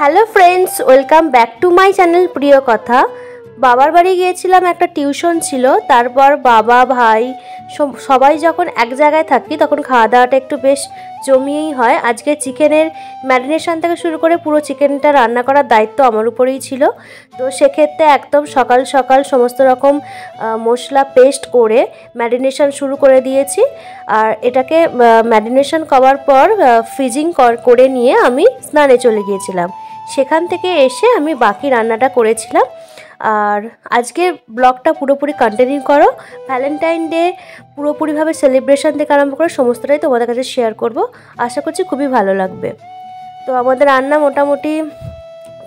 Hello friends, welcome back to my channel প্রিয় কথা। বাবার বাড়ি গিয়েছিলাম, একটা টিউশন ছিল। তারপর বাবা ভাই সবাই যখন এক জায়গায় থাকি তখন খাওয়া দাওয়াটা একটু বেশ জমিয়েই হয়। আজকে চিকেনের ম্যারিনেশন থেকে শুরু করে পুরো চিকেনটা রান্না করার দায়িত্ব আমার উপরেই ছিল। তো সেক্ষেত্রে একদম সকাল সকাল সমস্ত রকম মশলা পেস্ট করে ম্যারিনেশন শুরু করে দিয়েছি। আর এটাকে ম্যারিনেশন করার পর ফ্রিজিং করে নিয়ে আমি স্নানে চলে গিয়েছিলাম। সেখান থেকে এসে আমি বাকি রান্নাটা করেছিলাম। আর আজকের ব্লগটা পুরোপুরি কন্টিনিউ করো। ভ্যালেন্টাইন ডে পুরোপুরিভাবে সেলিব্রেশন থেকে আরম্ভ করে সমস্তটাই তোমাদের কাছে শেয়ার করব। আশা করছি খুবই ভালো লাগবে। তো আমাদের রান্না মোটামুটি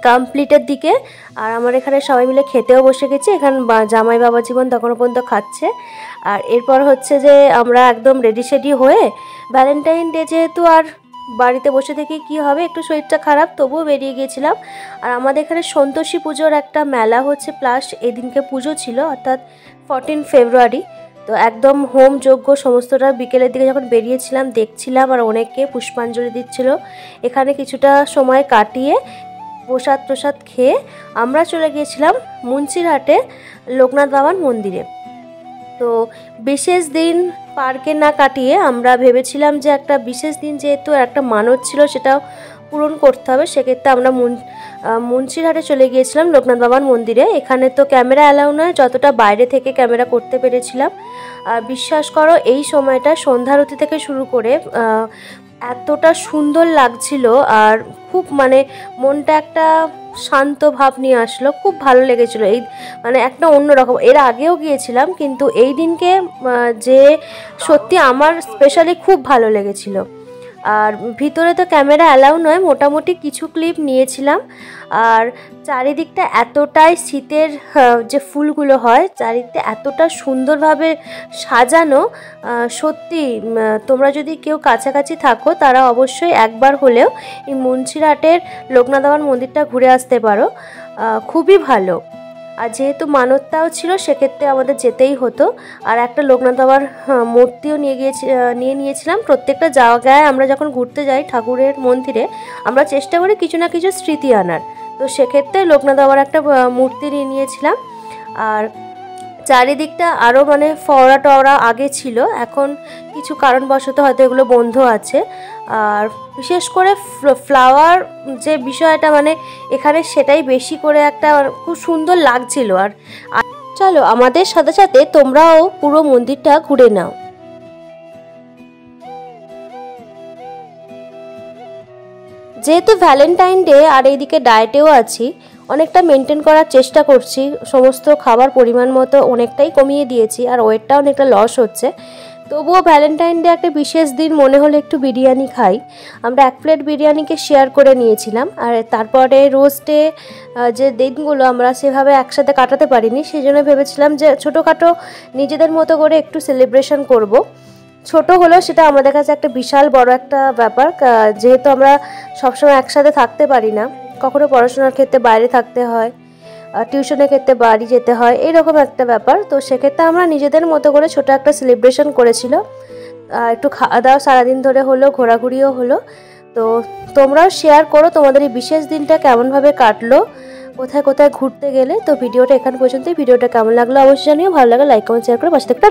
কমপ্লিটের দিকে, আর আমার এখানে সবাই মিলে খেতেও বসে গেছি। এখানে জামাই বাবা জীবন তখনও পর্যন্ত খাচ্ছে। আর এরপর হচ্ছে যে আমরা একদম রেডি সেডি হয়ে, ভ্যালেন্টাইন ডে যেহেতু আর বাড়িতে বসে থেকে কি হবে, একটু শরীরটা খারাপ, তবুও বেরিয়ে গিয়েছিলাম। আর আমাদের এখানে সন্তোষী পুজোর একটা মেলা হচ্ছে, প্লাস এদিনকে পুজো ছিল, অর্থাৎ 14 ফেব্রুয়ারি। তো একদম হোম যজ্ঞ সমস্তটা বিকেলের দিকে যখন বেরিয়েছিলাম দেখছিলাম, আর অনেকে পুষ্পাঞ্জলি দিচ্ছিল। এখানে কিছুটা সময় কাটিয়ে প্রসাদ খেয়ে আমরা চলে গিয়েছিলাম মুন্সিরহাটে লোকনাথ বাবার মন্দিরে। তো বিশেষ দিন পার্কে না কাটিয়ে আমরা ভেবেছিলাম যে একটা বিশেষ দিন যেহেতু একটা মানত ছিল সেটাও পূরণ করতে হবে, সেক্ষেত্রে আমরা মুন্সিরহাটে চলে গিয়েছিলাম লোকনাথ বাবার মন্দিরে। এখানে তো ক্যামেরা অ্যালাউ নয়, যতটা বাইরে থেকে ক্যামেরা করতে পেরেছিলাম। বিশ্বাস করো এই সময়টা সন্ধ্যারতি থেকে শুরু করে এতটা সুন্দর লাগছিল, আর খুব মনটা একটা শান্ত ভাব নিয়ে আসলো। খুব ভালো লেগেছিলো, এই একটা অন্যরকম। এর আগেও গিয়েছিলাম, কিন্তু এই দিনকে যে সত্যি আমার স্পেশালি খুব ভালো লেগেছিল। আর ভিতরে তো ক্যামেরা অ্যালাউ নয়, মোটামুটি কিছু ক্লিপ নিয়েছিলাম। আর চারিদিকটা এতটাই শীতের যে ফুলগুলো হয় চারিদিকটা এতটা সুন্দরভাবে সাজানো, সত্যি তোমরা যদি কেউ কাছাকাছি থাকো তারা অবশ্যই একবার হলেও এই মুন্সিরহাটের লোকনাথ বাবার মন্দিরটা ঘুরে আসতে পারো। খুবই ভালো। আর যেহেতু মানতটাও ছিল সেক্ষেত্রে আমাদের যেতেই হতো। আর একটা লোকনাথ বাবার মূর্তিও নিয়ে নিয়েছিলাম। প্রত্যেকটা জায়গায় আমরা যখন ঘুরতে যাই ঠাকুরের মন্দিরে আমরা চেষ্টা করি কিছু না কিছু স্মৃতি আনার। তো সেক্ষেত্রে লোকনাথ বাবার একটা মূর্তি নিয়ে নিয়েছিলাম। আর চারিদিকটা আরও ফওয়ারা টওয়ারা আগে ছিল, এখন কিছু কারণবশত হয়তো এগুলো বন্ধ আছে। আর বিশেষ করে ফ্লাওয়ার যে বিষয়টা এখানে সেটাই বেশি করে একটা খুব সুন্দর লাগছিল। আর চলো আমাদের সাথে সাথে তোমরাও পুরো মন্দিরটা ঘুরে নাও। যেহেতু ভ্যালেন্টাইন ডে আর এইদিকে ডায়েটেও আছি, অনেকটা মেনটেন করার চেষ্টা করছি। সমস্ত খাবার পরিমাণ মতো অনেকটাই কমিয়ে দিয়েছি, আর ওয়েটটা অনেকটা লস হচ্ছে। তবুও ভ্যালেন্টাইন ডে একটা বিশেষ দিন মনে হলে একটু বিরিয়ানি খাই। আমরা 1 প্লেট বিরিয়ানিকে শেয়ার করে নিয়েছিলাম। আর তারপরে রোস্টে যে দিনগুলো আমরা সেভাবে একসাথে কাটাতে পারিনি, সেই জন্য ভেবেছিলাম যে ছোটোখাটো নিজেদের মতো করে একটু সেলিব্রেশন করব। ছোট হলেও সেটা আমাদের কাছে একটা বিশাল বড় একটা ব্যাপার, যেহেতু আমরা সবসময় একসাথে থাকতে পারি না। কখনো পড়াশোনার ক্ষেত্রে বাইরে থাকতে হয়, টিউশনের ক্ষেত্রে বাড়ি যেতে হয়, এরকম একটা ব্যাপার। তো সেক্ষেত্রে আমরা নিজেদের মতো করে ছোট একটা সেলিব্রেশন করেছিল। একটু খাওয়া দাওয়া সারাদিন ধরে হলো, ঘোরাঘুরিও হলো। তো তোমরাও শেয়ার করো তোমাদের এই বিশেষ দিনটা কেমনভাবে কাটলো, কোথায় কোথায় ঘুরতে গেলে। তো ভিডিওটা এখান পর্যন্তই। ভিডিওটা কেমন লাগলো অবশ্যই জানিও। ভালো লাগলে লাইক কমেন্ট শেয়ার করে পাশে থাকতে।